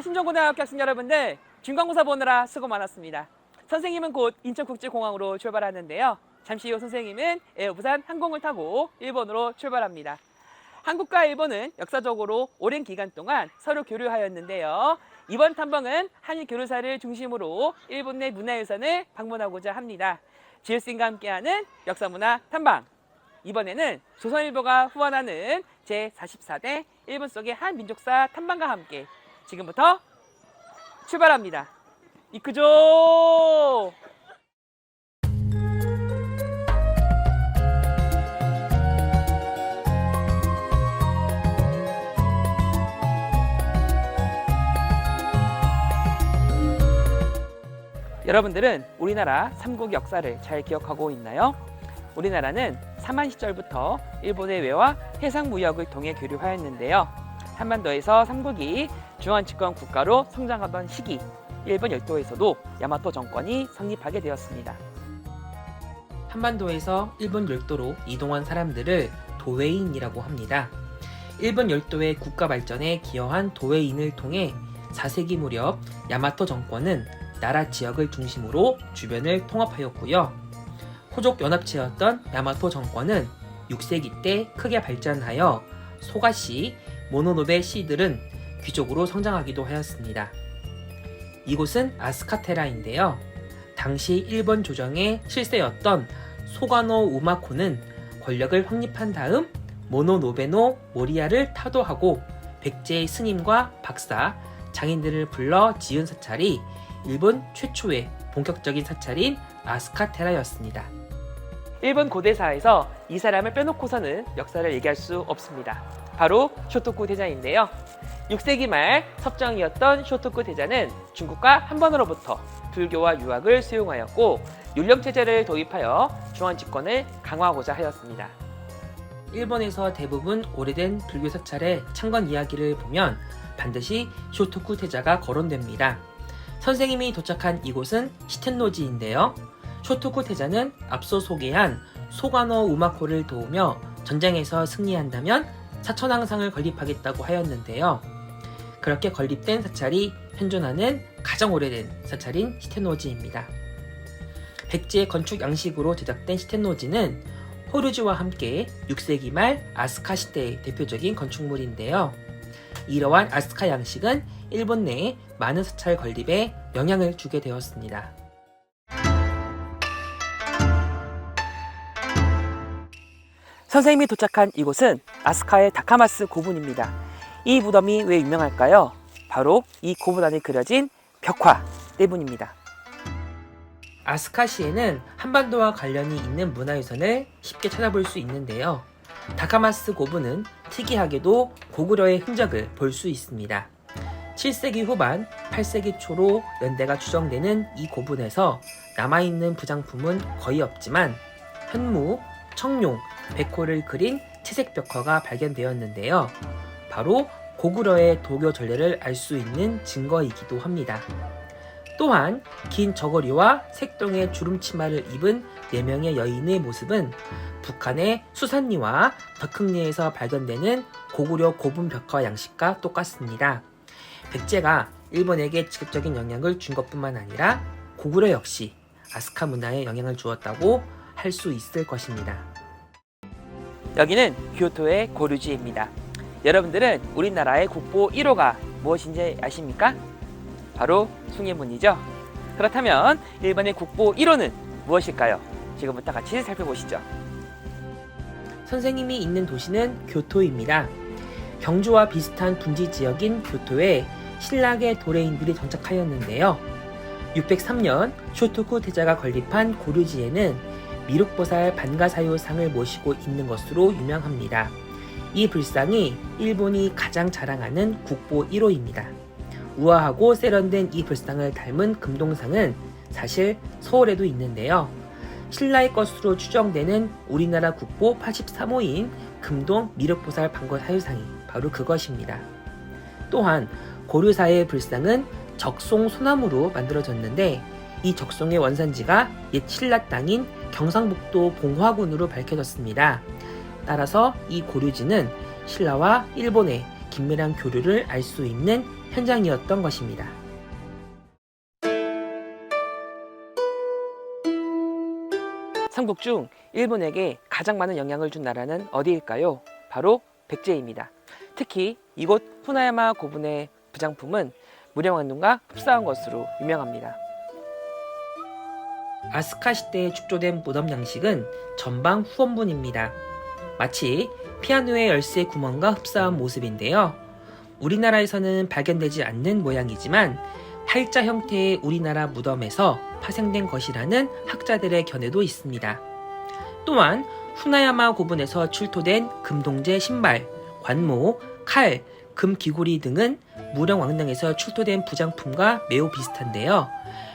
신정고등학교 학생 여러분들, 중간고사 보느라 수고 많았습니다. 선생님은 곧 인천국제공항으로 출발하는데요. 잠시 후 선생님은 에어부산 항공을 타고 일본으로 출발합니다. 한국과 일본은 역사적으로 오랜 기간 동안 서로 교류하였는데요. 이번 탐방은 한일 교류사를 중심으로 일본 내 문화유산을 방문하고자 합니다. 지우스님과 함께하는 역사문화 탐방. 이번에는 조선일보가 후원하는 제44대 일본 속의 한 민족사 탐방과 함께 지금부터 출발합니다. 이크죠! 여러분들은 우리나라 삼국 역사를 잘 기억하고 있나요? 우리나라는 삼한 시절부터 일본의 외화 해상 무역을 통해 교류하였는데요. 한반도에서 삼국이 중앙집권 국가로 성장하던 시기, 일본 열도에서도 야마토 정권이 성립하게 되었습니다. 한반도에서 일본 열도로 이동한 사람들을 도웨이인이라고 합니다. 일본 열도의 국가 발전에 기여한 도웨이인을 통해 4세기 무렵 야마토 정권은 나라 지역을 중심으로 주변을 통합하였고요. 호족 연합체였던 야마토 정권은 6세기 때 크게 발전하여 소가시, 모노노베 시들은 귀족으로 성장하기도 하였습니다. 이곳은 아스카테라인데요. 당시 일본 조정의 실세였던 소가노 우마코는 권력을 확립한 다음 모노노베노 모리야를 타도하고 백제의 스님과 박사, 장인들을 불러 지은 사찰이 일본 최초의 본격적인 사찰인 아스카테라였습니다. 일본 고대사에서 이 사람을 빼놓고서는 역사를 얘기할 수 없습니다. 바로 쇼토쿠 대자인데요. 6세기 말 섭정이었던 쇼토쿠 대자는 중국과 한번으로부터 불교와 유학을 수용하였고 율령체제를 도입하여 중앙집권을 강화하고자 하였습니다. 일본에서 대부분 오래된 불교 사찰의 창건 이야기를 보면 반드시 쇼토쿠 대자가 거론됩니다. 선생님이 도착한 이곳은 시텐노지인데요. 쇼토쿠 대자는 앞서 소개한 소가노 우마코를 도우며 전쟁에서 승리한다면 사천왕상을 건립하겠다고 하였는데요. 그렇게 건립된 사찰이 현존하는 가장 오래된 사찰인 시텐노지입니다. 백제의 건축 양식으로 제작된 시텐노지는 호르지와 함께 6세기 말 아스카 시대의 대표적인 건축물인데요. 이러한 아스카 양식은 일본 내에 많은 사찰 건립에 영향을 주게 되었습니다. 선생님이 도착한 이곳은 아스카의 다카마스 고분입니다. 이 무덤이 왜 유명할까요? 바로 이 고분 안에 그려진 벽화 때문입니다. 아스카시에는 한반도와 관련이 있는 문화유산을 쉽게 찾아볼 수 있는데요. 다카마스 고분은 특이하게도 고구려의 흔적을 볼 수 있습니다. 7세기 후반, 8세기 초로 연대가 추정되는 이 고분에서 남아있는 부장품은 거의 없지만 현무, 청룡, 백호를 그린 채색 벽화가 발견되었는데요. 바로 고구려의 도교 전례를 알 수 있는 증거이기도 합니다. 또한 긴 저고리와 색동의 주름치마를 입은 4명의 여인의 모습은 북한의 수산리와 덕흥리에서 발견되는 고구려 고분 벽화 양식과 똑같습니다. 백제가 일본에게 직접적인 영향을 준 것뿐만 아니라 고구려 역시 아스카 문화에 영향을 주었다고 할 수 있을 것입니다. 여기는 교토의 고류지입니다. 여러분들은 우리나라의 국보 1호가 무엇인지 아십니까? 바로 숭례문이죠. 그렇다면 일본의 국보 1호는 무엇일까요? 지금부터 같이 살펴보시죠. 선생님이 있는 도시는 교토입니다. 경주와 비슷한 분지 지역인 교토에 신라의 도레인들이 정착하였는데요. 603년 쇼토쿠 대자가 건립한 고류지에는 미륵보살 반가사요상을 모시고 있는 것으로 유명합니다. 이 불상이 일본이 가장 자랑하는 국보 1호입니다. 우아하고 세련된 이 불상을 닮은 금동상은 사실 서울에도 있는데요. 신라의 것으로 추정되는 우리나라 국보 83호인 금동 미륵보살 반가사요상이 바로 그것입니다. 또한 고류사의 불상은 적송 소나무로 만들어졌는데 이 적송의 원산지가 옛 신라 땅인 경상북도 봉화군으로 밝혀졌습니다. 따라서 이 고류지는 신라와 일본의 긴밀한 교류를 알 수 있는 현장이었던 것입니다. 삼국 중 일본에게 가장 많은 영향을 준 나라는 어디일까요? 바로 백제입니다. 특히 이곳 후나야마 고분의 부장품은 무령왕릉과 흡사한 것으로 유명합니다. 아스카 시대에 축조된 무덤 양식은 전방 후원분입니다. 마치 피아노의 열쇠 구멍과 흡사한 모습인데요. 우리나라에서는 발견되지 않는 모양이지만 팔자 형태의 우리나라 무덤에서 파생된 것이라는 학자들의 견해도 있습니다. 또한 후나야마 고분에서 출토된 금동제 신발, 관모, 칼, 금귀고리 등은 무령왕릉에서 출토된 부장품과 매우 비슷한데요.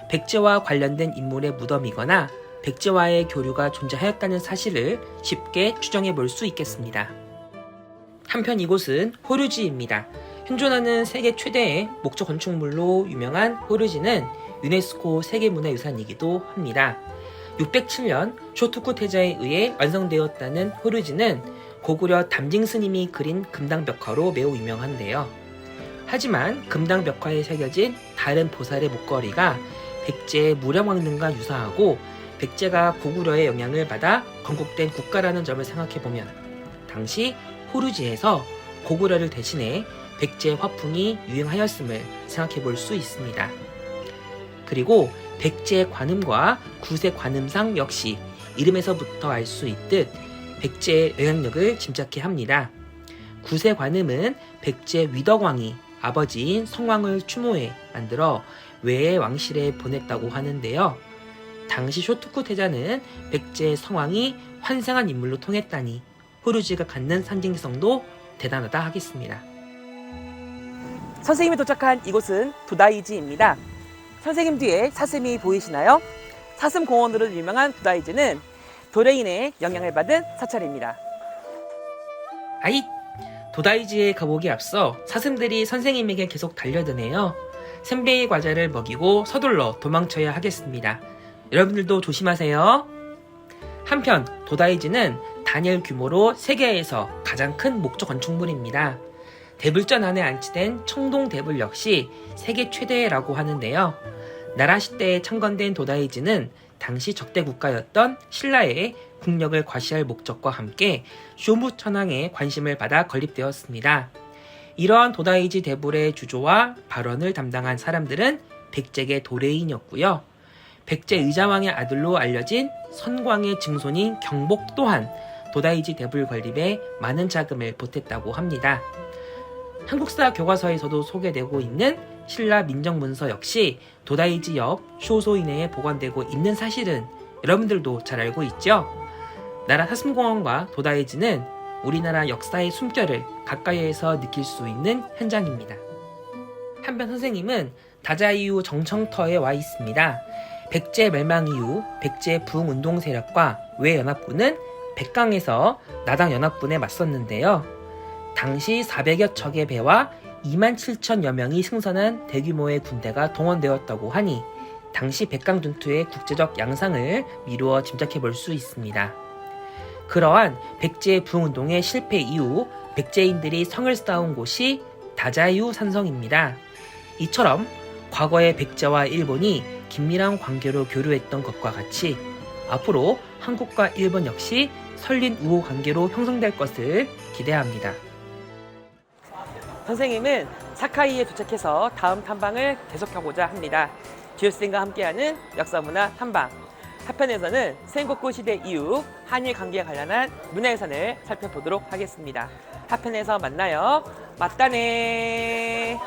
백제와 관련된 인물의 무덤이거나 백제와의 교류가 존재하였다는 사실을 쉽게 추정해 볼 수 있겠습니다. 한편 이곳은 호류지입니다. 현존하는 세계 최대의 목조 건축물로 유명한 호류지는 유네스코 세계문화유산이기도 합니다. 607년 쇼토쿠 태자에 의해 완성되었다는 호류지는 고구려 담징 스님이 그린 금당벽화로 매우 유명한데요. 하지만 금당벽화에 새겨진 다른 보살의 목걸이가 백제의 무령왕릉과 유사하고 백제가 고구려의 영향을 받아 건국된 국가라는 점을 생각해보면 당시 호류지에서 고구려를 대신해 백제 화풍이 유행하였음을 생각해볼 수 있습니다. 그리고 백제 관음과 구세 관음상 역시 이름에서부터 알 수 있듯 백제의 영향력을 짐작케 합니다. 구세 관음은 백제 위덕왕이 아버지인 성왕을 추모해 만들어 외의 왕실에 보냈다고 하는데요. 당시 쇼토쿠 태자는 백제 성왕이 환생한 인물로 통했다니 호류지가 갖는 상징성도 대단하다 하겠습니다. 선생님이 도착한 이곳은 도다이지입니다. 선생님 뒤에 사슴이 보이시나요? 사슴공원으로 유명한 도다이지는 도레인의 영향을 받은 사찰입니다. 아잇! 도다이지에 가보기 앞서 사슴들이 선생님에게 계속 달려드네요. 센베이 과자를 먹이고 서둘러 도망쳐야 하겠습니다. 여러분들도 조심하세요. 한편 도다이지는 단열 규모로 세계에서 가장 큰 목조 건축물입니다. 대불전 안에 안치된 청동대불 역시 세계 최대라고 하는데요. 나라 시대에 창건된 도다이지는 당시 적대 국가였던 신라의 국력을 과시할 목적과 함께 쇼무천왕의 관심을 받아 건립되었습니다. 이러한 도다이지 대불의 주조와 발원을 담당한 사람들은 백제계 도레인이었고요. 백제 의자왕의 아들로 알려진 선광의 증손인 경복 또한 도다이지 대불 건립에 많은 자금을 보탰다고 합니다. 한국사 교과서에서도 소개되고 있는 신라 민정문서 역시 도다이지 옆 쇼소인회에 보관되고 있는 사실은 여러분들도 잘 알고 있죠? 나라 사슴공원과 도다이지는 우리나라 역사의 숨결을 가까이에서 느낄 수 있는 현장입니다. 한편 선생님은 다자이유 정청터에 와 있습니다. 백제 멸망 이후 백제 부흥운동 세력과 외연합군은 백강에서 나당연합군에 맞섰는데요. 당시 400여 척의 배와 27,000여 명이 승선한 대규모의 군대가 동원되었다고 하니 당시 백강전투의 국제적 양상을 미루어 짐작해 볼 수 있습니다. 그러한 백제 부흥운동의 실패 이후 백제인들이 성을 쌓은 곳이 다자이유 산성입니다. 이처럼 과거의 백제와 일본이 긴밀한 관계로 교류했던 것과 같이 앞으로 한국과 일본 역시 설린 우호 관계로 형성될 것을 기대합니다. 선생님은 사카이에 도착해서 다음 탐방을 계속하고자 합니다. 지오쌤과 함께하는 역사문화 탐방. 4편에서는 센고쿠 시대 이후 한일 관계에 관련한 문화유산을 살펴보도록 하겠습니다. 4편에서 만나요. 맞다네.